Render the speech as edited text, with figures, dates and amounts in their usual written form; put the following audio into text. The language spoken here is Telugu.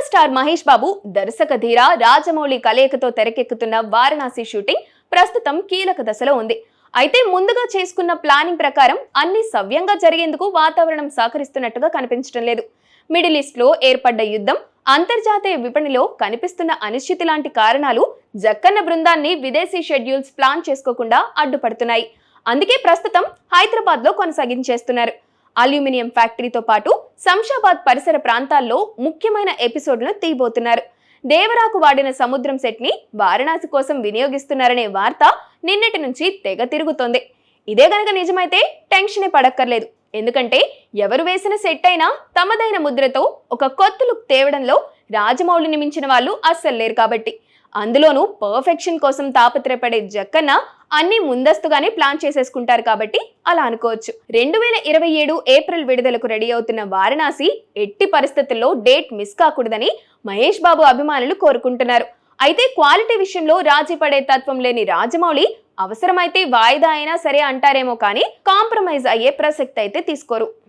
స్టార్ మహేష్ బాబు దర్శక ధీర రాజమౌళి కలయికతో తెరకెక్కుతున్న వారణాసి షూటింగ్ ప్రస్తుతం కీలక దశలో ఉంది. అయితే ముందుగా చేసుకున్న ప్లానింగ్ ప్రకారం అన్ని సవ్యంగా జరిగేందుకు వాతావరణం సహకరిస్తున్నట్టుగా కనిపించడం లేదు. మిడిల్ ఈస్ట్ లో ఏర్పడ్డ యుద్ధం, అంతర్జాతీయ విపణిలో కనిపిస్తున్న అనిశ్చితి లాంటి కారణాలు జక్కన్న బృందాన్ని విదేశీ షెడ్యూల్స్ ప్లాన్ చేసుకోకుండా అడ్డుపడుతున్నాయి. అందుకే ప్రస్తుతం హైదరాబాద్ లో కొనసాగించేస్తున్నారు. అల్యూమినియం ఫ్యాక్టరీతో పాటు శంషాబాద్ పరిసర ప్రాంతాల్లో ముఖ్యమైన ఎపిసోడ్లను తీయబోతున్నారు. దేవరాకు వాడిన సముద్రం సెట్ ని వారణాసి కోసం వినియోగిస్తున్నారనే వార్త నిన్నటి నుంచి తెగ తిరుగుతోంది. ఇదే గనక నిజమైతే టెన్షనే పడక్కర్లేదు. ఎందుకంటే ఎవరు వేసిన సెట్ అయినా తమదైన ముద్రతో ఒక కొత్త లుక్ తేవడంలో రాజమౌళిని మించిన వాళ్ళు అస్సలు లేరు కాబట్టి. అందులోనూ పర్ఫెక్షన్ కోసం తాపత్రయపడే జక్కన్న అన్ని ముందస్తుగానే ప్లాన్ చేసేసుకుంటారు కాబట్టి అలా అనుకోవచ్చు. 2027 ఏప్రిల్ విడుదలకు రెడీ అవుతున్న వారణాసి ఎట్టి పరిస్థితుల్లో డేట్ మిస్ కాకూడదని మహేష్ బాబు అభిమానులు కోరుకుంటున్నారు. అయితే క్వాలిటీ విషయంలో రాజీ పడే తత్వం లేని రాజమౌళి అవసరమైతే వాయిదా అయినా సరే అంటారేమో కానీ కాంప్రమైజ్ అయ్యే ప్రసక్తి అయితే తీసుకోరు.